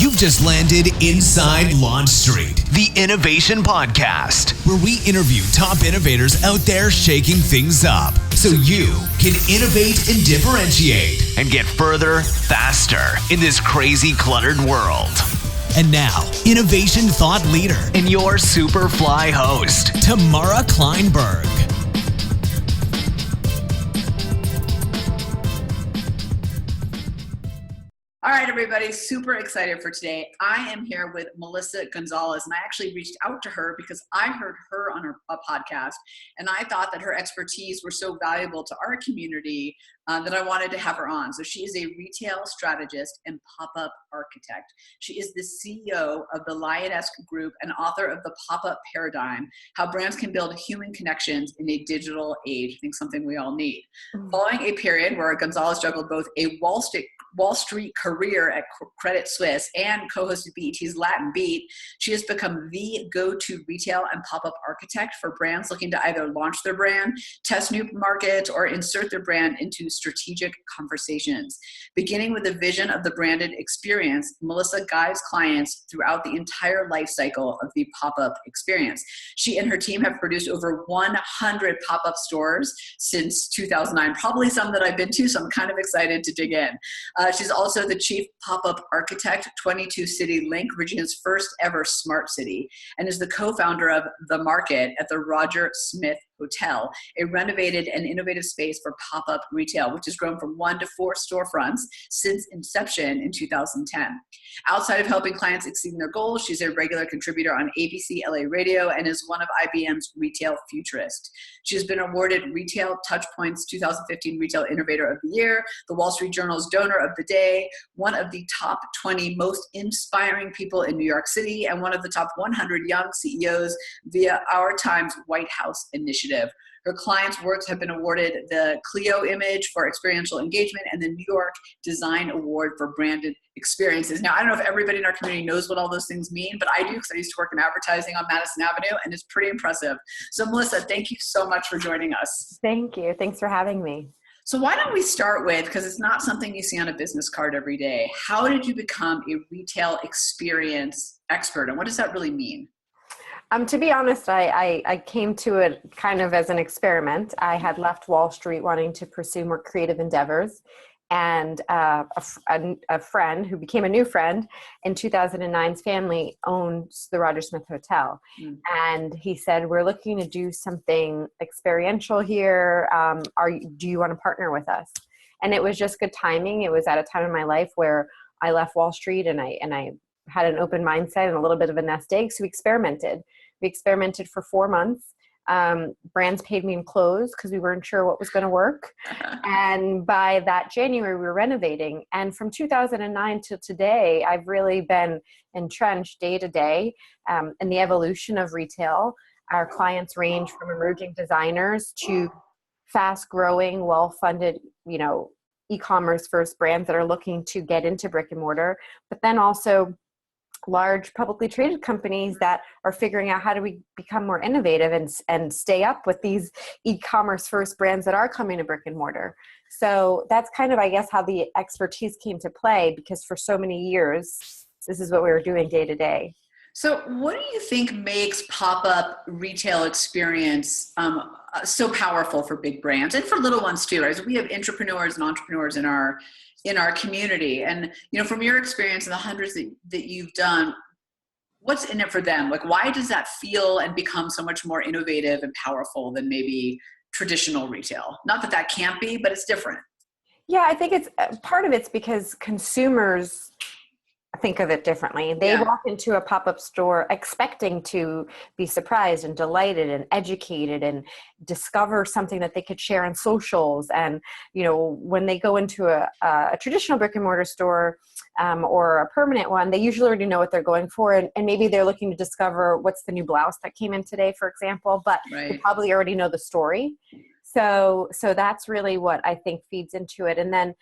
You've just landed inside Launch Street, the Innovation Podcast, where we interview top innovators out there shaking things up so you can innovate and differentiate and get further, faster in this crazy, cluttered world. And now, innovation thought leader and your super fly host, Tamara Kleinberg. All right, everybody, super excited for today. I am here with Melissa Gonzalez, and I actually reached out to her because I heard her on a podcast, and I thought that her expertise were so valuable to our community that I wanted to have her on. So she is a retail strategist and pop-up architect. She is the CEO of the Lionesque Group and author of The Pop-Up Paradigm, How Brands Can Build Human Connections in a Digital Age. I think something we all need. Following a period where Gonzalez juggled both a Wall Street career at Credit Suisse and co-hosted BET's Latin Beat, she has become the go-to retail and pop-up architect for brands looking to either launch their brand, test new markets, or insert their brand into strategic conversations. Beginning with the vision of the branded experience, Melissa guides clients throughout the entire life cycle of the pop-up experience. She and her team have produced over 100 pop-up stores since 2009, probably some that I've been to, so I'm kind of excited to dig in. She's also the chief pop-up architect, 22 City Link, Virginia's first ever smart city, and is the co-founder of The Market at the Roger Smith Hotel, a renovated and innovative space for pop-up retail, which has grown from 1 to 4 storefronts since inception in 2010. Outside of helping clients exceed their goals, she's a regular contributor on ABC LA Radio and is one of IBM's Retail Futurists. She has been awarded Retail Touchpoint's 2015 Retail Innovator of the Year, the Wall Street Journal's Donor of the Day, one of the top 20 most inspiring people in New York City, and one of the top 100 young CEOs via Our Times White House Initiative. Her clients' works have been awarded the Clio Image for experiential engagement and the New York Design Award for branded experiences. Now, I don't know if everybody in our community knows what all those things mean, but I do because I used to work in advertising on Madison Avenue, and it's pretty impressive. So, Melissa, thank you so much for joining us. Thank you. Thanks for having me. So why don't we start with, because it's not something you see on a business card every day, how did you become a retail experience expert, and what does that really mean? To be honest, I came to it kind of as an experiment. I had left Wall Street wanting to pursue more creative endeavors, and a friend who became a new friend in 2009's family owns the Roger Smith Hotel. And he said, we're looking to do something experiential here. Do you want to partner with us? And it was just good timing. It was at a time in my life where I left Wall Street and I had an open mindset and a little bit of a nest egg. So we experimented. We experimented for 4 months. Brands paid me in clothes because we weren't sure what was going to work. And by that January, we were renovating. And from 2009 till today, I've really been entrenched day to day in the evolution of retail. Our clients range from emerging designers to fast growing, well-funded, e-commerce first brands that are looking to get into brick and mortar, but then also large publicly traded companies that are figuring out how do we become more innovative and stay up with these e-commerce first brands that are coming to brick and mortar. So that's kind of, I guess, how the expertise came to play, because for so many years, this is what we were doing day to day. So what do you think makes pop-up retail experience so powerful for big brands and for little ones too, right? So we have entrepreneurs and entrepreneurs in our community. And, from your experience and the hundreds that you've done, what's in it for them? Like, why does that feel and become so much more innovative and powerful than maybe traditional retail? Not that that can't be, but it's different. Yeah, I think it's part of it's because consumers think of it differently. They walk into a pop-up store expecting to be surprised and delighted and educated and discover something that they could share on socials. And, when they go into a traditional brick and mortar store or a permanent one, they usually already know what they're going for. And maybe they're looking to discover what's the new blouse that came in today, for example, but They probably already know the story. So that's really what I think feeds into it. And then,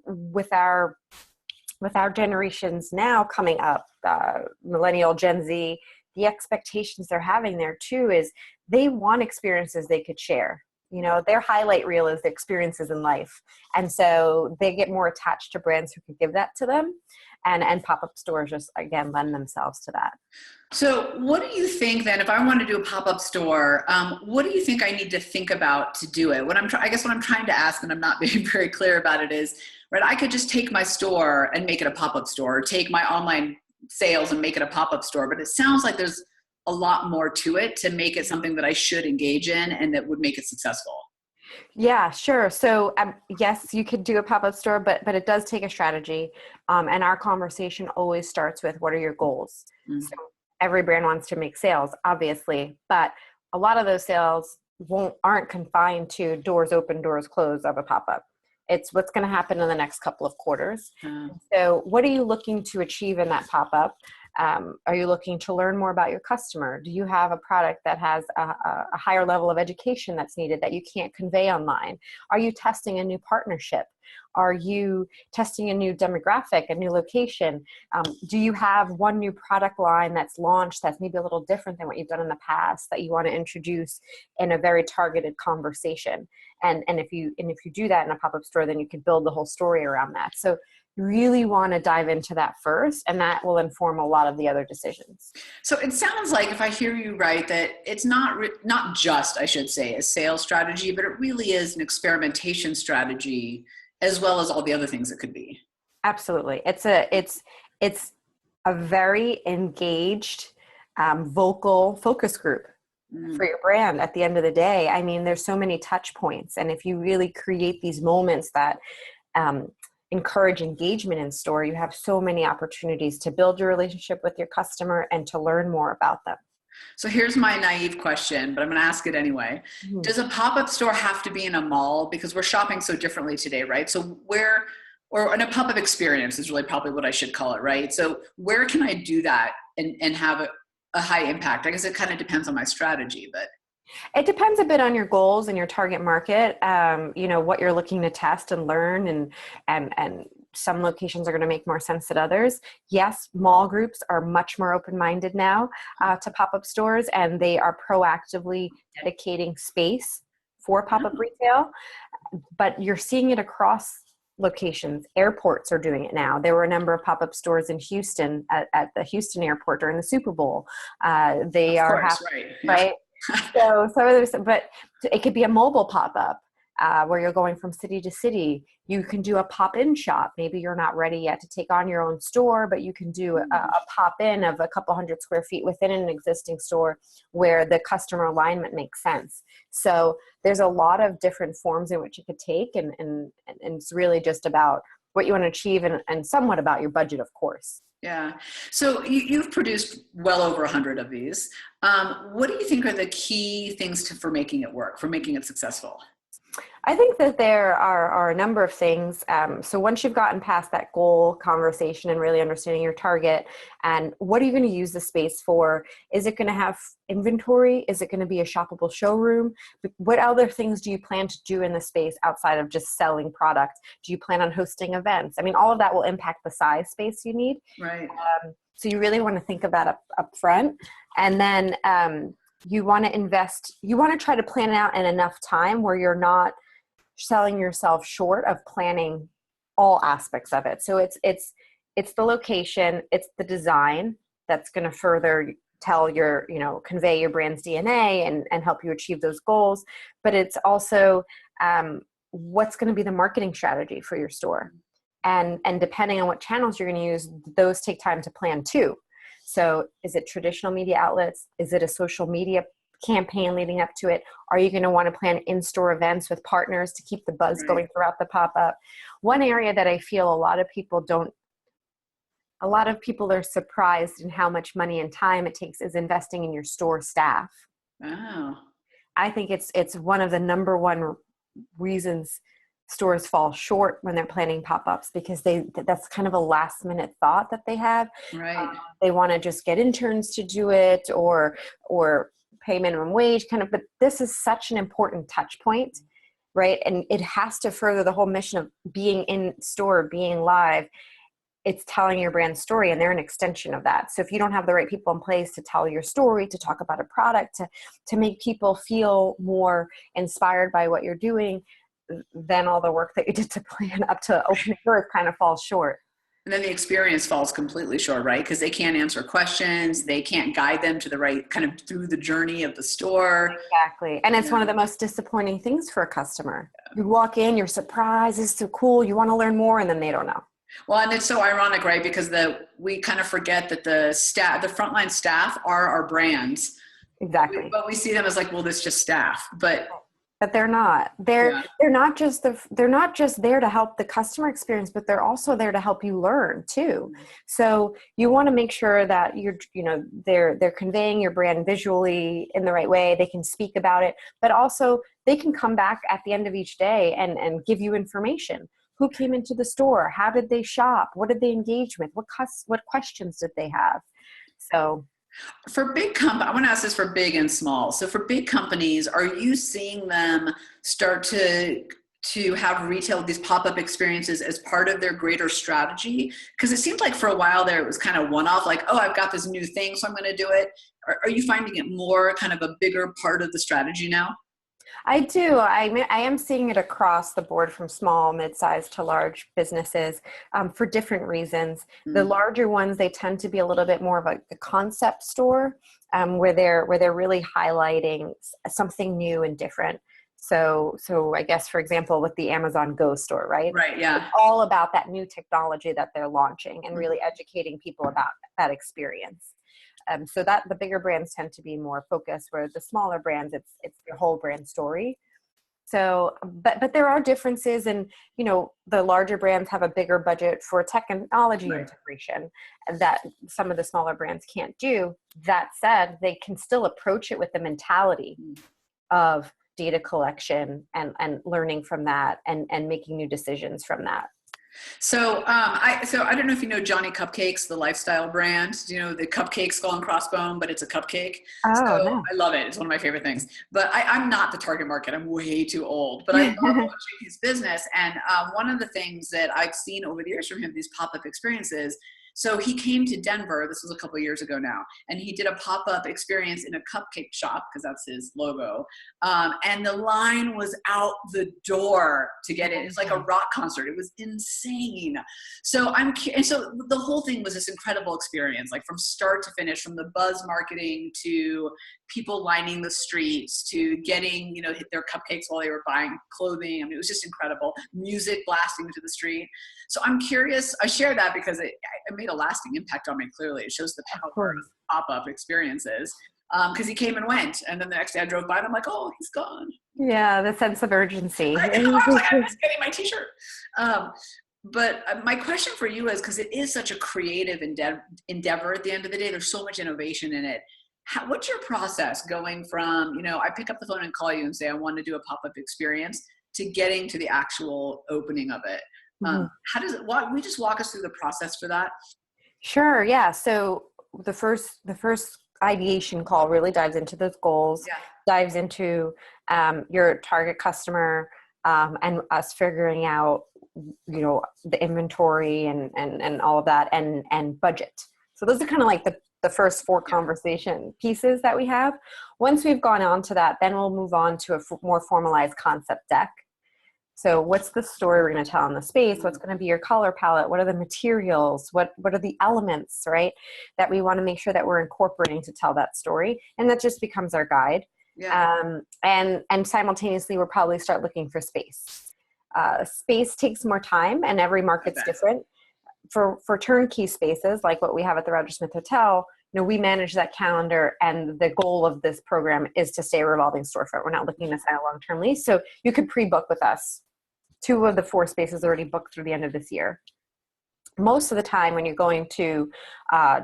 with our generations now coming up, millennial, Gen Z, the expectations they're having there too is they want experiences they could share. Their highlight reel is the experiences in life. And so they get more attached to brands who can give that to them. And pop-up stores just, again, lend themselves to that. So what do you think then, if I want to do a pop-up store, what do you think I need to think about to do it? I guess what I'm trying to ask, and I'm not being very clear about it, is, right, I could just take my store and make it a pop-up store, or take my online sales and make it a pop-up store. But it sounds like there's a lot more to it to make it something that I should engage in and that would make it successful. Yeah, sure. So yes, you could do a pop-up store, but it does take a strategy. And our conversation always starts with, what are your goals? Mm-hmm. So every brand wants to make sales, obviously, but a lot of those sales aren't confined to doors open, doors closed of a pop-up. It's what's going to happen in the next couple of quarters. So what are you looking to achieve in that pop-up? Are you looking to learn more about your customer? Do you have a product that has a higher level of education that's needed that you can't convey online? Are you testing a new partnership? Are you testing a new demographic, a new location? Do you have one new product line that's launched that's maybe a little different than what you've done in the past that you want to introduce in a very targeted conversation? And if you do that in a pop-up store, then you can build the whole story around that. So you really want to dive into that first, and that will inform a lot of the other decisions. So it sounds like, if I hear you right, that it's not just, I should say, a sales strategy, but it really is an experimentation strategy, as well as all the other things it could be. Absolutely. It's a very engaged, vocal focus group for your brand at the end of the day. I mean, there's so many touch points. And if you really create these moments that encourage engagement in store, you have so many opportunities to build your relationship with your customer and to learn more about them. So here's my naive question, but I'm going to ask it anyway. Mm-hmm. Does a pop-up store have to be in a mall? Because we're shopping so differently today, right? So or in a pop-up experience is really probably what I should call it, right? So where can I do that and have a high impact? I guess it kind of depends on my strategy, but. It depends a bit on your goals and your target market, what you're looking to test and learn, and some locations are going to make more sense than others. Yes, mall groups are much more open-minded now to pop-up stores, and they are proactively dedicating space for pop-up retail, but you're seeing it across locations. Airports are doing it now. There were a number of pop-up stores in Houston at the Houston airport during the Super Bowl. Right? So some of those, but it could be a mobile pop-up where you're going from city to city. You can do a pop-in shop. Maybe you're not ready yet to take on your own store, but you can do a pop-in of a couple hundred square feet within an existing store where the customer alignment makes sense. So there's a lot of different forms in which it could take, and it's really just about what you want to achieve and somewhat about your budget, of course. Yeah. So you've produced well over 100 of these. What do you think are the key things for making it work, for making it successful? I think that there are a number of things. So once you've gotten past that goal conversation and really understanding your target and what are you going to use the space for? Is it going to have inventory? Is it going to be a shoppable showroom? What other things do you plan to do in the space outside of just selling product? Do you plan on hosting events? I mean, all of that will impact the size space you need. Right. So you really want to think of that up front. And then you want to try to plan it out in enough time where you're not selling yourself short of planning all aspects of it. So it's the location, it's the design that's going to further tell convey your brand's DNA and help you achieve those goals. But it's also what's going to be the marketing strategy for your store. And depending on what channels you're going to use, those take time to plan too. So is it traditional media outlets? Is it a social media campaign leading up to it? Are you going to want to plan in-store events with partners to keep the buzz going throughout the pop-up? One area that I feel a lot of people are surprised in how much money and time it takes is investing in your store staff. Wow. I think it's one of the number one reasons stores fall short when they're planning pop-ups, because that's kind of a last minute thought that they have. Right. They want to just get interns to do it or pay minimum wage but this is such an important touch point, right? And it has to further the whole mission of being in store, being live. It's telling your brand story, and they're an extension of that. So if you don't have the right people in place to tell your story, to talk about a product, to make people feel more inspired by what you're doing, then all the work that you did to plan up to opening doors kind of falls short. And then the experience falls completely short, right? Because they can't answer questions. They can't guide them to the right kind of through the journey of the store. Exactly. And it's one of the most disappointing things for a customer. You walk in, you're surprised, it's so cool, you want to learn more, and then they don't know. Well, and it's so ironic, right? Because we kind of forget that the frontline staff are our brands. Exactly. But we see them as like, well, this is just staff. But they're not. They're not just there to help the customer experience, but they're also there to help you learn too. So you want to make sure that they're conveying your brand visually in the right way. They can speak about it, but also they can come back at the end of each day and give you information. Who came into the store? How did they shop? What did they engage with? What questions did they have? So for big companies, I want to ask this for big and small. So for big companies, are you seeing them start to have retail, these pop-up experiences as part of their greater strategy? Because it seemed like for a while there, it was kind of one-off, like, oh, I've got this new thing, so I'm going to do it. Are you finding it more kind of a bigger part of the strategy now? I do. I am seeing it across the board from small, mid-sized to large businesses for different reasons. The larger ones, they tend to be a little bit more of a concept store where they're really highlighting something new and different. So I guess, for example, with the Amazon Go store, right? Right, yeah. It's all about that new technology that they're launching and really educating people about that experience. So that the bigger brands tend to be more focused, where the smaller brands, it's their whole brand story. So, but there are differences, and the larger brands have a bigger budget for technology integration that some of the smaller brands can't do. That said, they can still approach it with the mentality of data collection and learning from that and making new decisions from that. So I don't know if you know Johnny Cupcakes, the lifestyle brand. The cupcake skull and crossbone, but it's a cupcake. Oh, no. I love it. It's one of my favorite things. But I'm not the target market. I'm way too old. But I love watching his business. And one of the things that I've seen over the years from him, these pop-up experiences. So he came to Denver, this was a couple of years ago now, and he did a pop-up experience in a cupcake shop, because that's his logo. And the line was out the door to get in. It's like a rock concert. It was insane. So the whole thing was this incredible experience, like from start to finish, from the buzz marketing to people lining the streets to getting, hit their cupcakes while they were buying clothing. I mean, it was just incredible. Music blasting into the street. So I'm curious, I share that because it made a lasting impact on me, clearly. It shows the power of pop-up experiences. Because he came and went, and then the next day I drove by and I'm like, oh, he's gone. Yeah, the sense of urgency. I was like, I'm just getting my t-shirt. But my question for you is, because it is such a creative endeavor at the end of the day, there's so much innovation in it. What's your process going from, I pick up the phone and call you and say, I want to do a pop-up experience, to getting to the actual opening of it? How does it, will you just walk us through the process for that? Sure. Yeah. So the first ideation call really dives into those goals, dives into your target customer, and us figuring out, the inventory and all of that, and budget. So those are kind of like the first 4 conversation pieces that we have. Once we've gone on to that, then we'll move on to a more formalized concept deck. So what's the story we're going to tell in the space? What's going to be your color palette? What are the materials? What are the elements, right, that we want to make sure that we're incorporating to tell that story? And that just becomes our guide. Yeah. And simultaneously, we'll probably start looking for space. Space takes more time, and every market's different. For turnkey spaces, like what we have at the Roger Smith Hotel, we manage that calendar, and the goal of this program is to stay a revolving storefront. We're not looking to sign a long-term lease. So you could pre-book with us. 2 of the 4 spaces already booked through the end of this year. Most of the time when you're going to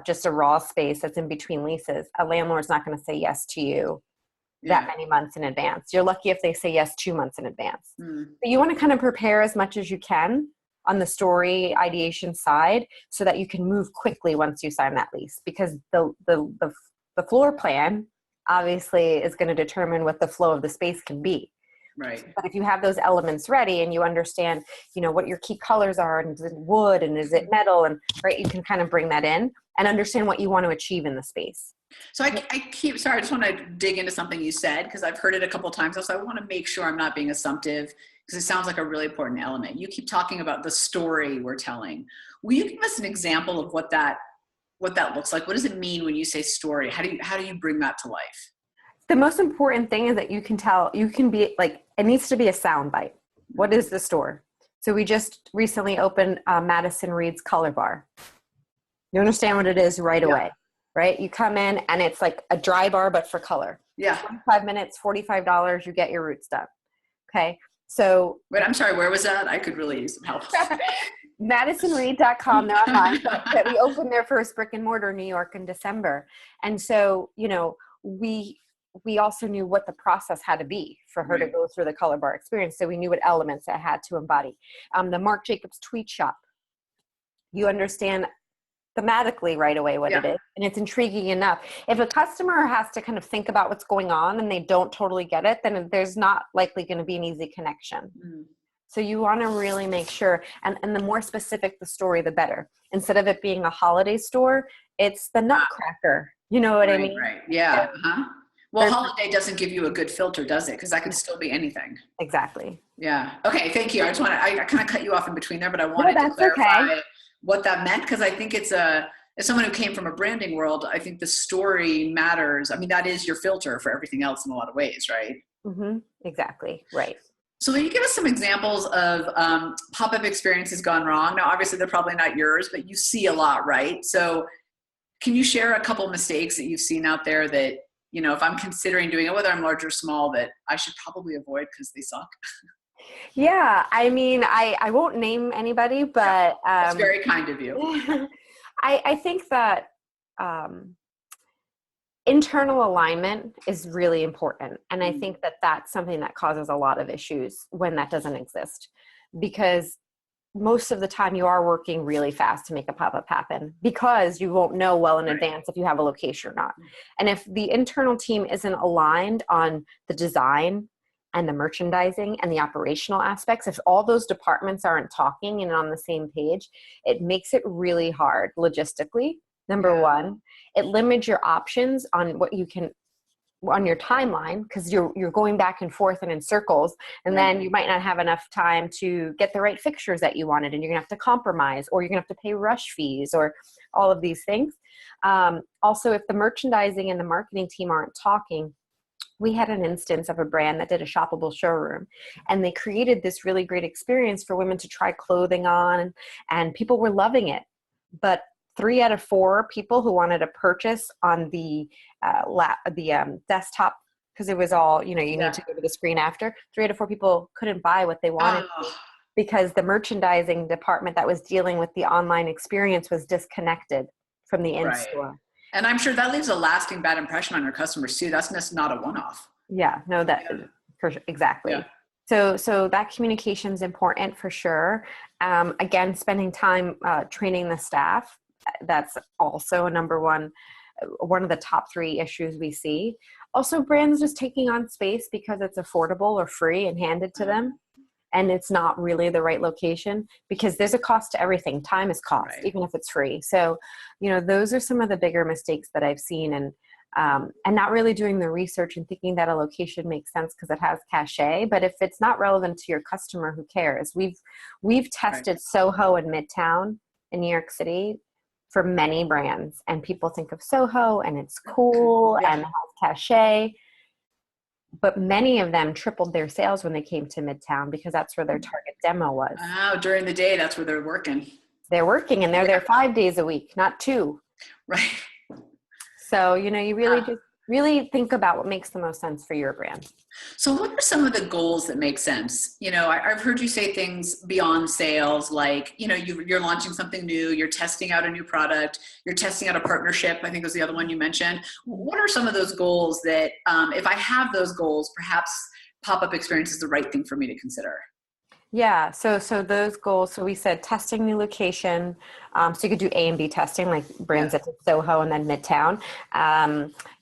just a raw space that's in between leases, a landlord's not going to say yes to you that many months in advance. You're lucky if they say yes 2 months in advance. So you want to kind of prepare as much as you can on the story ideation side, so that you can move quickly once you sign that lease, because the floor plan obviously is going to determine what the flow of the space can be. Right. But if you have those elements ready and you understand, what your key colors are, and is it wood and is it metal, and right, you can kind of bring that in and understand what you want to achieve in the space. So I just want to dig into something you said, because I've heard it a couple of times. So I want to make sure I'm not being assumptive, because it sounds like a really important element. You keep talking about the story we're telling. Will you give us an example of what that looks like? What does it mean when you say story? How do you bring that to life? The most important thing is that you can be like, it needs to be a sound bite. What is the store? So we just recently opened Madison Reed's Color Bar. You understand what it is right away, right? You come in and it's like a dry bar, but for color. Yeah. 25 minutes, $45, you get your roots done. Okay. So. Wait, I'm sorry, where was that? I could really use some help. MadisonReed.com, they're online. But we opened their first brick and mortar in New York in December. And so, we also knew what the process had to be for her to go through the Color Bar experience. So we knew what elements it had to embody. The Marc Jacobs Tweed Shop, you understand thematically right away what it is. And it's intriguing enough. If a customer has to kind of think about what's going on and they don't totally get it, then there's not likely going to be an easy connection. So you want to really make sure, and the more specific the story, the better. Instead of it being a holiday store, it's the Nutcracker. You know what I mean? Right. Yeah. Well, holiday doesn't give you a good filter, does it? Because that can still be anything. Exactly. Yeah. Okay. Thank you. I kind of cut you off in between there, but I wanted to clarify what that meant, because I think as someone who came from a branding world, I think the story matters. I mean, that is your filter for everything else in a lot of ways, right? Mm-hmm. Exactly. Right. So will you give us some examples of pop-up experiences gone wrong? Now, obviously, they're probably not yours, but you see a lot, right? So can you share a couple of mistakes that you've seen out there that, if I'm considering doing it, whether I'm large or small, that I should probably avoid because they suck? Yeah. I mean, I won't name anybody, but that's very kind of you. I think that internal alignment is really important. And I think that that's something that causes a lot of issues when that doesn't exist, because most of the time you are working really fast to make a pop-up happen because you won't know well in advance if you have a location or not. And if the internal team isn't aligned on the design and the merchandising and the operational aspects, if all those departments aren't talking and on the same page, it makes it really hard logistically. Number one, it limits your options on what you can on your timeline, because you're going back and forth and in circles, and then you might not have enough time to get the right fixtures that you wanted, and you're gonna have to compromise, or you're gonna have to pay rush fees, or all of these things. Also, if the merchandising and the marketing team aren't talking, we had an instance of a brand that did a shoppable showroom, and they created this really great experience for women to try clothing on, and people were loving it. But 3 out of 4 people who wanted to purchase on the desktop, because it was all, you need to go to the screen after, 3 out of 4 people couldn't buy what they wanted because the merchandising department that was dealing with the online experience was disconnected from the in-store. And I'm sure that leaves a lasting bad impression on your customers too. That's just not a one-off. Yeah, no, exactly. Yeah. So that communication is important for sure. Again, spending time training the staff, that's also one of the top 3 issues we see. Also, brands just taking on space because it's affordable or free and handed to them, and it's not really the right location, because there's a cost to everything. Time is cost, even if it's free. So, those are some of the bigger mistakes that I've seen, and not really doing the research and thinking that a location makes sense because it has cachet. But if it's not relevant to your customer, who cares? We've tested Soho and Midtown in New York City for many brands, and people think of Soho and it's cool and it has cachet, but many of them tripled their sales when they came to Midtown because that's where their target demo was. Oh, during the day, that's where they're working. They're working, and they're there 5 days a week, not 2. Right. So, you really just really think about what makes the most sense for your brand. So what are some of the goals that make sense? I've heard you say things beyond sales, like, you're launching something new, you're testing out a new product, you're testing out a partnership. I think was the other one you mentioned. What are some of those goals that, if I have those goals, perhaps pop-up experience is the right thing for me to consider? Yeah. So those goals, so we said testing new location. So you could do A and B testing, like brands that did Soho and then Midtown.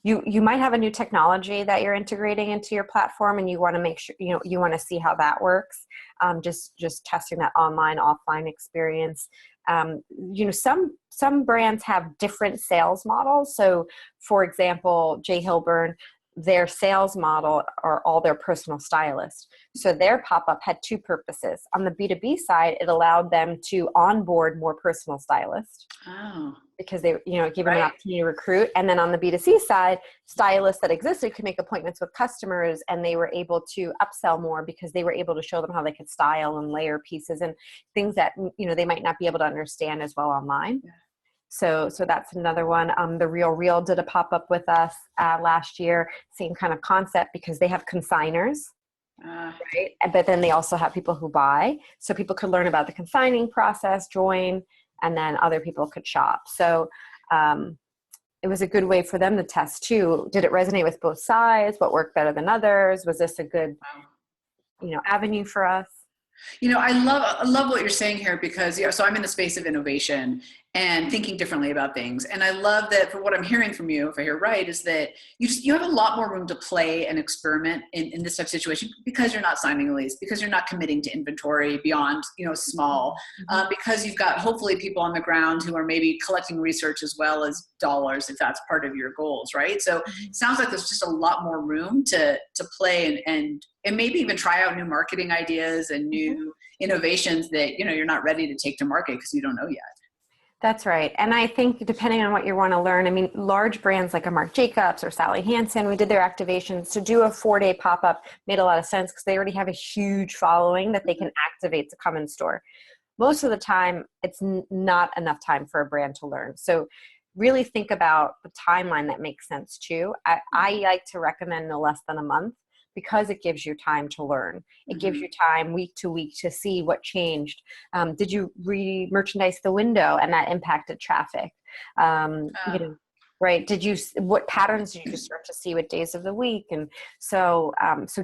You might have a new technology that you're integrating into your platform, and you want to make sure, you want to see how that works. Just testing that online, offline experience. Some brands have different sales models. So for example, J. Hilburn, their sales model are all their personal stylists. So their pop-up had two purposes. On the B2B side, it allowed them to onboard more personal stylists. Oh. Because they, give them an opportunity to recruit. And then on the B2C side, stylists that existed could make appointments with customers, and they were able to upsell more because they were able to show them how they could style and layer pieces and things that, they might not be able to understand as well online. Yeah. So that's another one. The Real did a pop-up with us last year, same kind of concept, because they have consigners. Right. But then they also have people who buy. So people could learn about the consigning process, join, and then other people could shop. So it was a good way for them to test too. Did it resonate with both sides? What worked better than others? Was this a good, avenue for us? I love what you're saying here, because so I'm in the space of innovation and thinking differently about things. And I love that, for what I'm hearing from you, if I hear right, is that you have a lot more room to play and experiment in this type of situation, because you're not signing a lease, because you're not committing to inventory beyond, small, because you've got hopefully people on the ground who are maybe collecting research as well as dollars, if that's part of your goals, right? So it sounds like there's just a lot more room to play and maybe even try out new marketing ideas and new innovations that, you're not ready to take to market because you don't know yet. That's right. And I think depending on what you want to learn, large brands like a Marc Jacobs or Sally Hansen, we did their activations. To do a 4-day pop-up made a lot of sense because they already have a huge following that they can activate to come in store. Most of the time, it's not enough time for a brand to learn. So really think about the timeline that makes sense too. I like to recommend no less than a month, because it gives you time to learn. It gives you time week to week to see what changed. Did you re-merchandise the window and that impacted traffic? Right? What patterns did you start to see with days of the week? And so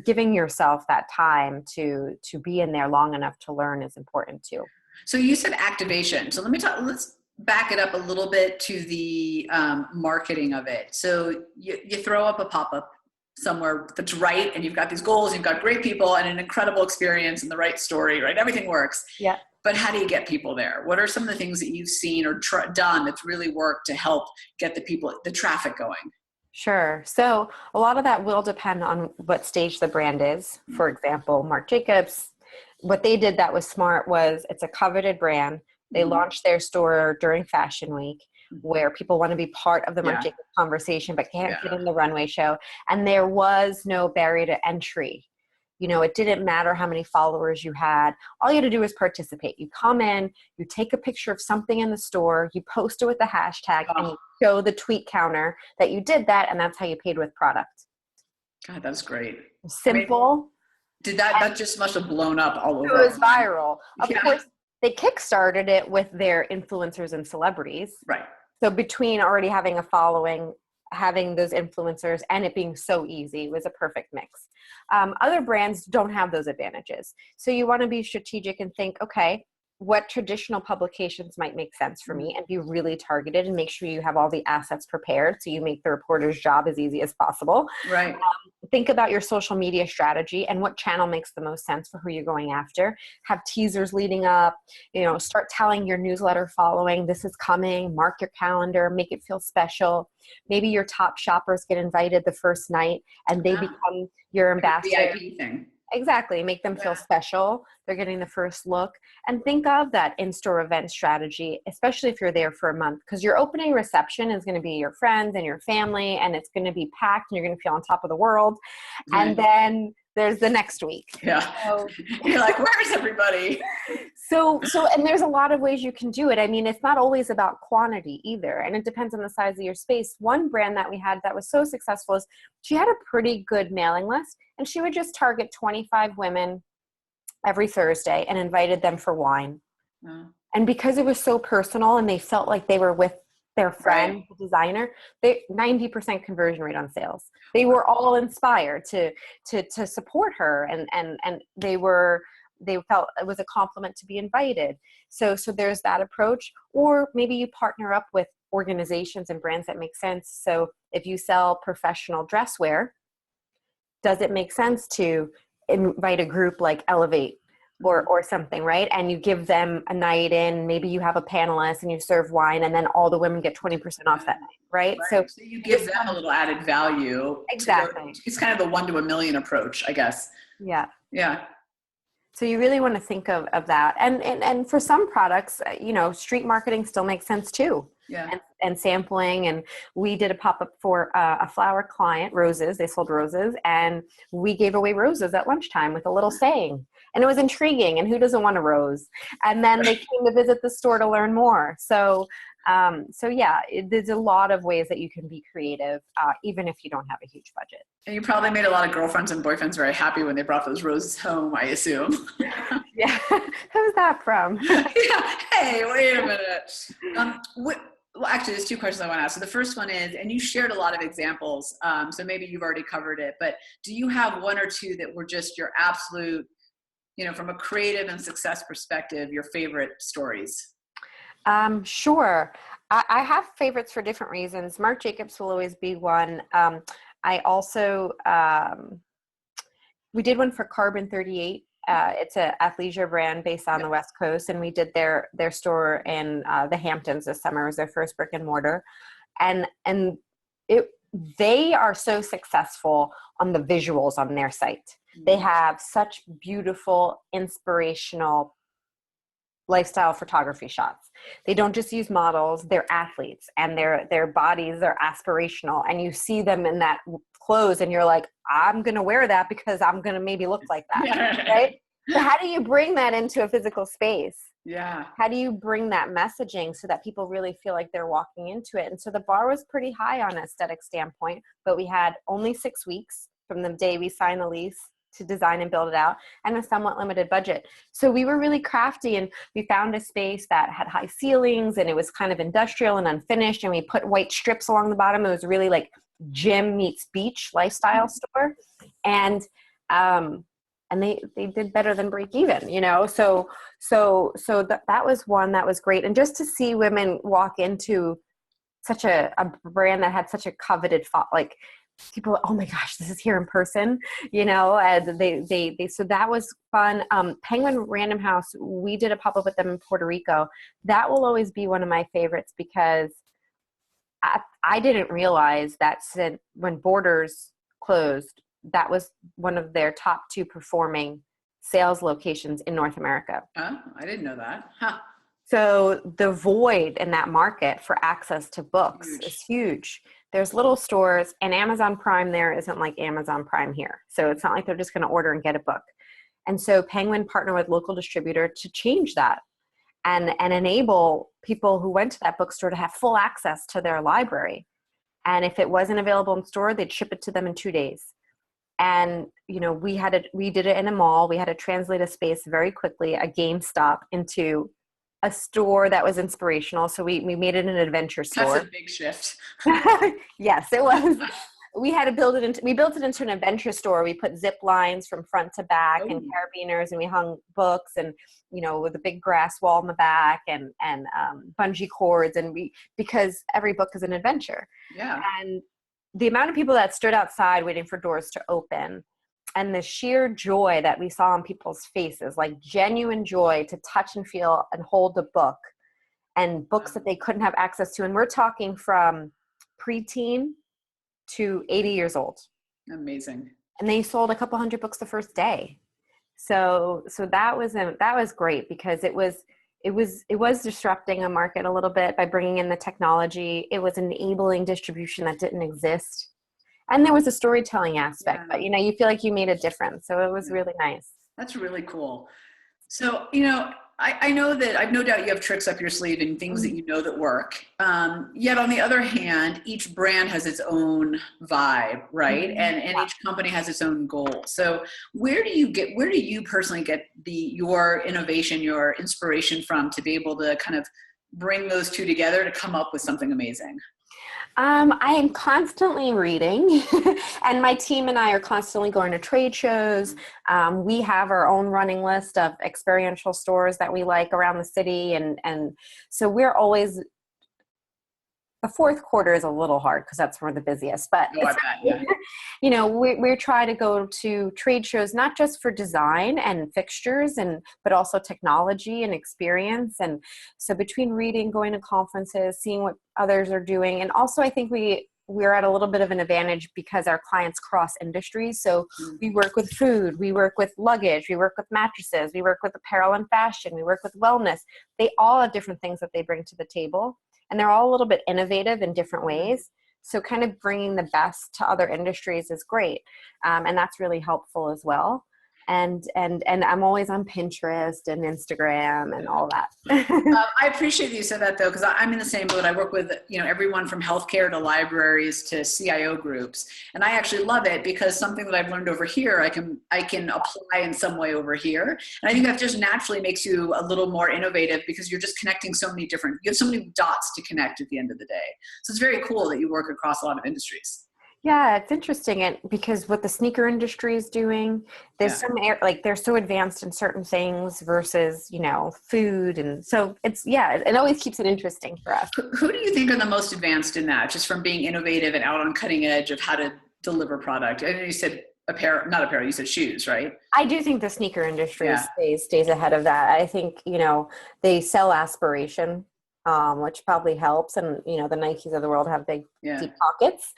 giving yourself that time to be in there long enough to learn is important too. So you said activation. So let's back it up a little bit to the marketing of it. So you throw up a pop-up somewhere that's right, and you've got these goals, you've got great people and an incredible experience and the right story, right? Everything works. Yeah. But how do you get people there? What are some of the things that you've seen or done that's really worked to help get the traffic going? Sure. So a lot of that will depend on what stage the brand is. For example, Marc Jacobs, what they did that was smart was, it's a coveted brand. They launched their store during Fashion Week, where people want to be part of the Marc Jacobs conversation but can't get in the runway show. And there was no barrier to entry. It didn't matter how many followers you had. All you had to do was participate. You come in, you take a picture of something in the store, you post it with the hashtag, and you show the tweet counter that you did that, and that's how you paid with product. God, that's great. Simple. Did that just must have blown up all over? It was viral. Of course, they kickstarted it with their influencers and celebrities. Right. So between already having a following, having those influencers, and it being so easy, was a perfect mix. Other brands don't have those advantages. So you want to be strategic and think, okay, what traditional publications might make sense for me, and be really targeted and make sure you have all the assets prepared so you make the reporter's job as easy as possible. Right. Think about your social media strategy and what channel makes the most sense for who you're going after. Have teasers leading up, start telling your newsletter following, this is coming, mark your calendar, make it feel special. Maybe your top shoppers get invited the first night and they become your ambassador. VIP thing. Exactly. Make them feel special. They're getting the first look. And think of that in-store event strategy, especially if you're there for a month, because your opening reception is going to be your friends and your family, and it's going to be packed and you're going to feel on top of the world. And then there's the next week. Yeah. So, you're like, where's everybody? And there's a lot of ways you can do it. It's not always about quantity either. And it depends on the size of your space. One brand that we had that was so successful is she had a pretty good mailing list, and she would just target 25 women every Thursday and invited them for wine. And because it was so personal and they felt like they were with their friend, the designer, 90% conversion rate on sales. They were all inspired to support her, and they felt it was a compliment to be invited. So there's that approach. Or maybe you partner up with organizations and brands that make sense. So if you sell professional dress wear, does it make sense to invite a group like Elevate or something, right? And you give them a night in, maybe you have a panelist and you serve wine, and then all the women get 20% off that night, right? So you give them a little added value. Exactly. It's kind of the 1 to 1,000,000 approach, I guess. Yeah. Yeah. So you really want to think of that. And for some products, street marketing still makes sense too. Yeah. And sampling. And we did a pop-up for a flower client, roses. They sold roses. And we gave away roses at lunchtime with a little saying. And it was intriguing. And who doesn't want a rose? And then they came to visit the store to learn more. So yeah, there's a lot of ways that you can be creative, even if you don't have a huge budget. And you probably made a lot of girlfriends and boyfriends very happy when they brought those roses home, I assume. Yeah. Who's that from? Yeah. Hey, wait a minute. Well, actually, there's 2 questions I want to ask. So the first one is, and you shared a lot of examples, so maybe you've already covered it, but do you have 1 or 2 that were just your absolute, from a creative and success perspective, your favorite stories? Sure. I have favorites for different reasons. Marc Jacobs will always be one. I also, we did one for Carbon 38. It's a athleisure brand based on the West Coast, and we did their store in the Hamptons this summer. It was their first brick and mortar, and they are so successful on the visuals on their site. They have such beautiful, inspirational lifestyle photography shots. They don't just use models, they're athletes, and their bodies are aspirational, and you see them in that clothes and you're like, I'm going to wear that because I'm going to maybe look like that. Right? So how do you bring that into a physical space? Yeah. How do you bring that messaging so that people really feel like they're walking into it? And so the bar was pretty high on an aesthetic standpoint, but we had only 6 weeks from the day we signed the lease to design and build it out, and a somewhat limited budget. So we were really crafty, and we found a space that had high ceilings, and it was kind of industrial and unfinished, and we put white strips along the bottom. It was really like gym meets beach lifestyle store. And they did better than break even, so that was one that was great. And just to see women walk into such a brand that had such a coveted people, oh my gosh, this is here in person, and they so that was fun. Penguin Random House, we did a pop-up with them in Puerto Rico. That will always be one of my favorites because I didn't realize that when Borders closed, that was one of their top 2 performing sales locations in North America. Oh, I didn't know that. Huh. So the void in that market for access to books is huge. There's little stores, and Amazon Prime there isn't like Amazon Prime here. So it's not like they're just going to order and get a book. And so Penguin partnered with local distributor to change that and enable people who went to that bookstore to have full access to their library. And if it wasn't available in store, they'd ship it to them in 2 days. And, we did it in a mall. We had to translate a space very quickly, a GameStop, into a store that was inspirational. So we made it an adventure store. That's a big shift. Yes, it was. We had to we built it into an adventure store. We put zip lines from front to back and carabiners, and we hung books and, with a big grass wall in the back and bungee cords. And because every book is an adventure. Yeah. And the amount of people that stood outside waiting for doors to open, and the sheer joy that we saw on people's faces, like genuine joy to touch and feel and hold a book, and books that they couldn't have access to. And we're talking from preteen to 80 years old. Amazing. And they sold a couple hundred books the first day. So that was great because it was disrupting a market a little bit by bringing in the technology. It was enabling distribution that didn't exist. And there was a storytelling aspect, but you feel like you made a difference. So it was really nice. That's really cool. So, I know that I've no doubt you have tricks up your sleeve and things that that work. Yet on the other hand, each brand has its own vibe, right? And each company has its own goal. So where do you personally get your innovation, your inspiration from to be able to kind of bring those 2 together to come up with something amazing? I am constantly reading and my team and I are constantly going to trade shows. We have our own running list of experiential stores that we like around the city. And so we're always the fourth quarter is a little hard because that's one of the busiest, but Oh, I bet, yeah. you know, we're trying to go to trade shows, not just for design and fixtures but also technology and experience. And so between reading, going to conferences, seeing what others are doing. And also I think we're at a little bit of an advantage because our clients cross industries. So we work with food, we work with luggage, we work with mattresses, we work with apparel and fashion, we work with wellness. They all have different things that they bring to the table, and they're all a little bit innovative in different ways. So kind of bringing the best to other industries is great. And that's really helpful as well. And I'm always on Pinterest and Instagram and all that. I appreciate that you said that, though, because I'm in the same boat. I work with, you know, everyone from healthcare to libraries to CIO groups, and I actually love it because something that I've learned over here, I can apply in some way over here, and I think that just naturally makes you a little more innovative because you're just connecting you have so many dots to connect at the end of the day. So it's very cool that you work across a lot of industries. Yeah, it's interesting because what the sneaker industry is doing, there's they're so advanced in certain things versus, you know, food. And so it always keeps it interesting for us. Who do you think are the most advanced in that, just from being innovative and out on cutting edge of how to deliver product? I know you said not apparel, you said shoes, right? I do think the sneaker industry stays ahead of that. I think, you know, they sell aspiration. Which probably helps. And, you know, the Nikes of the world have big, deep pockets.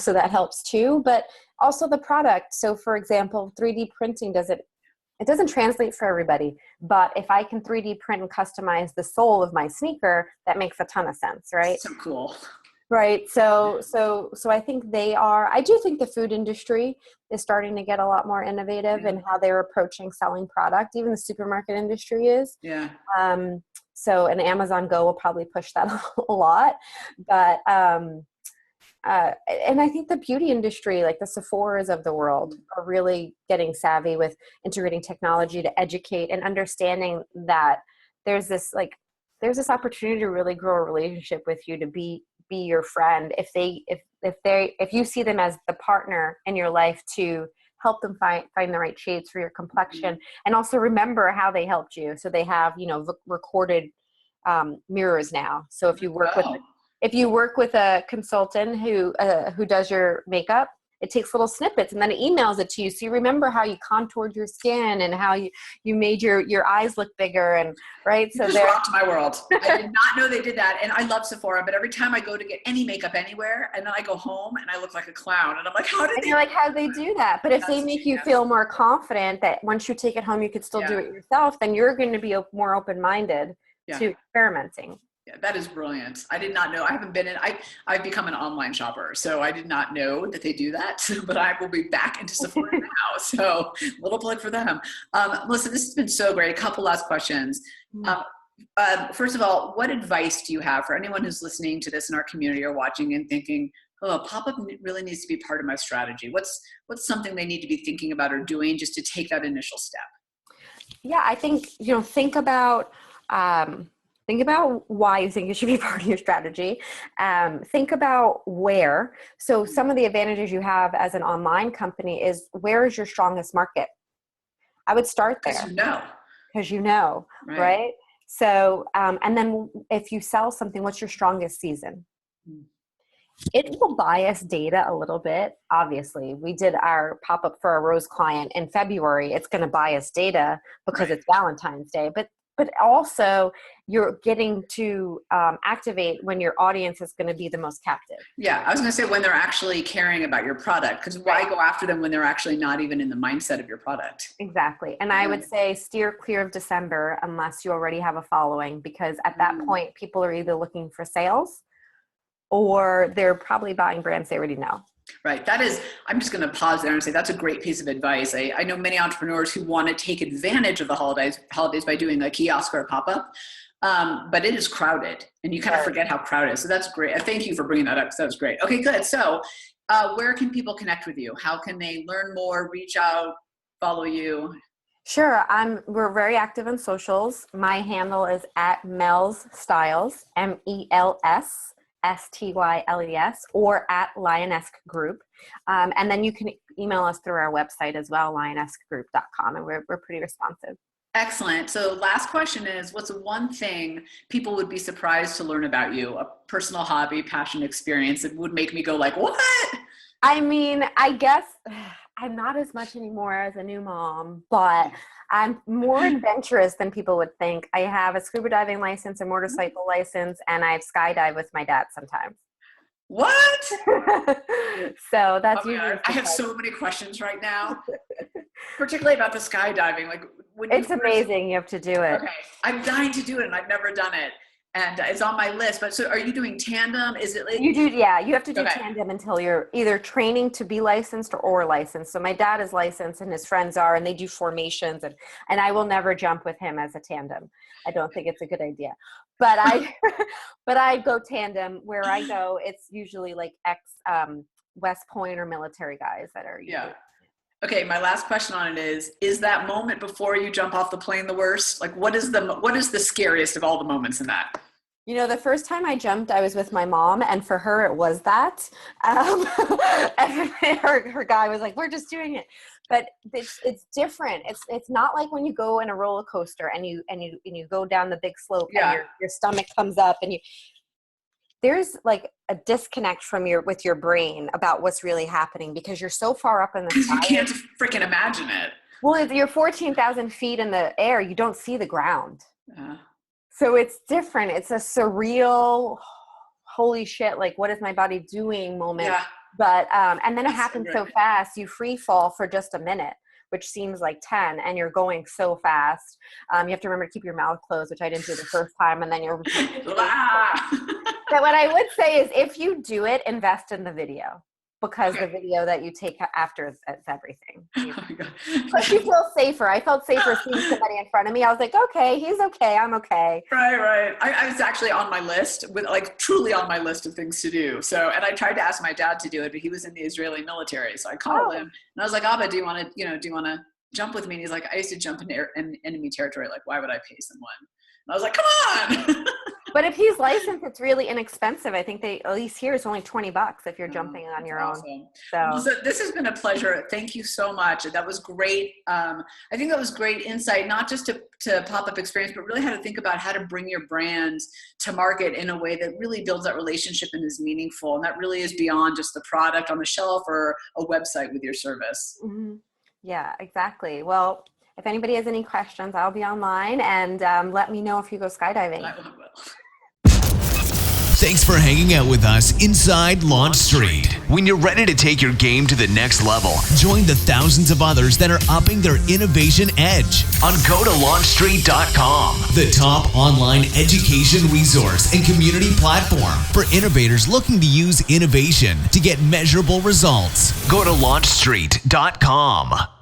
So that helps too, but also the product. So for example, 3D printing it doesn't translate for everybody, but if I can 3D print and customize the sole of my sneaker, that makes a ton of sense, right? So cool. Right. So I think I do think the food industry is starting to get a lot more innovative in how they're approaching selling product. Even the supermarket industry is. Yeah. And Amazon Go will probably push that a lot, but, and I think the beauty industry, like the Sephoras of the world, are really getting savvy with integrating technology to educate and understanding that there's this opportunity to really grow a relationship with you, to be your friend. If you see them as the partner in your life to help them find the right shades for your complexion, and also remember how they helped you. So they have, you know, recorded mirrors now. So if you work with a consultant who does your makeup, it takes little snippets and then it emails it to you. So you remember how you contoured your skin and how you made your eyes look bigger, and right. So just rocked my world. I did not know they did that. And I love Sephora, but every time I go to get any makeup anywhere, and then I go home and I look like a clown, and I'm like, how'd they do that? But if they make you feel more confident that once you take it home, you could still do it yourself, then you're going to be more open-minded to experimenting. Yeah, that is brilliant. I did not know. I haven't been I've become an online shopper, so I did not know that they do that, but I will be back into Sephora now. So little plug for them. Melissa, this has been so great. A couple last questions. First of all, what advice do you have for anyone who's listening to this in our community or watching and thinking, oh, pop-up really needs to be part of my strategy? What's something they need to be thinking about or doing just to take that initial step? Yeah, I think, you know, think about why you think it should be part of your strategy. Think about where. So some of the advantages you have as an online company is, where is your strongest market? I would start there. Because you know, right? So, and then if you sell something, what's your strongest season? It will bias data a little bit. Obviously, we did our pop-up for a Rose client in February. It's going to bias data because it's Valentine's Day, but also you're getting to activate when your audience is going to be the most captive. Yeah, I was going to say when they're actually caring about your product, because why go after them when they're actually not even in the mindset of your product? Exactly. And I would say steer clear of December unless you already have a following, because at that point, people are either looking for sales or they're probably buying brands they already know. Right. I'm just going to pause there and say that's a great piece of advice. I know many entrepreneurs who want to take advantage of the holidays by doing a kiosk or a pop-up, but it is crowded and you kind of forget how crowded it is. So that's great. Thank you for bringing that up. That was great. Okay, good. So where can people connect with you? How can they learn more, reach out, follow you? Sure. We're very active on socials. My handle is @MelsStyles, MELSSTYLES, or @Lionesque Group. And then you can email us through our website as well, lionesquegroup.com, and we're pretty responsive. Excellent. So last question is, what's one thing people would be surprised to learn about you, a personal hobby, passion, experience that would make me go like, what? I mean, I guess I'm not as much anymore as a new mom, but I'm more adventurous than people would think. I have a scuba diving license, a motorcycle license, and I skydive with my dad sometimes. What? So that's usually. I have so many questions right now, particularly about the skydiving. Like, it's amazing. You have to do it. Okay, I'm dying to do it, and I've never done it, and it's on my list. But so, are you doing tandem? Is it like you do? Yeah, you have to do tandem until you're either training to be licensed or licensed. So my dad is licensed, and his friends are, and they do formations, and I will never jump with him as a tandem. I don't think it's a good idea. But I go tandem. Where I go, it's usually like West Point or military guys that are usually. Okay, my last question on it is that moment before you jump off the plane the worst? Like, what is the scariest of all the moments in that? You know, the first time I jumped, I was with my mom, and for her, it was that. And her guy was like, "We're just doing it," but it's different. It's not like when you go in a roller coaster and you go down the big slope and your stomach comes up and there's like a disconnect with your brain about what's really happening because you're so far up in the sky. You can't freaking imagine it. Well, you're 14,000 feet in the air. You don't see the ground. So it's different. It's a surreal, holy shit, like what is my body doing moment. Yeah. But, and then it happens so fast. You free fall for just a minute, which seems like 10, and you're going so fast. You have to remember to keep your mouth closed, which I didn't do the first time. And then you're But what I would say is if you do it, invest in the video. Because the video that you take after is everything. But you feel safer. I felt safer seeing somebody in front of me. I was like, okay, he's okay. I'm okay. Right. I was actually on my list truly on my list of things to do. So, and I tried to ask my dad to do it, but he was in the Israeli military. So I called him and I was like, Abba, do you want to jump with me? And he's like, I used to jump in enemy territory. Like, why would I pay someone? And I was like, come on. But if he's licensed, it's really inexpensive. I think at least here it's only $20 if you're jumping on your own. So this has been a pleasure. Thank you so much. That was great. I think that was great insight, not just to pop-up experience, but really how to think about how to bring your brand to market in a way that really builds that relationship and is meaningful. And that really is beyond just the product on the shelf or a website with your service. Mm-hmm. Yeah, exactly. Well, if anybody has any questions, I'll be online, and let me know if you go skydiving. I will. Thanks for hanging out with us inside Launch Street. When you're ready to take your game to the next level, join the thousands of others that are upping their innovation edge on GoToLaunchStreet.com, the top online education resource and community platform for innovators looking to use innovation to get measurable results. GoToLaunchStreet.com.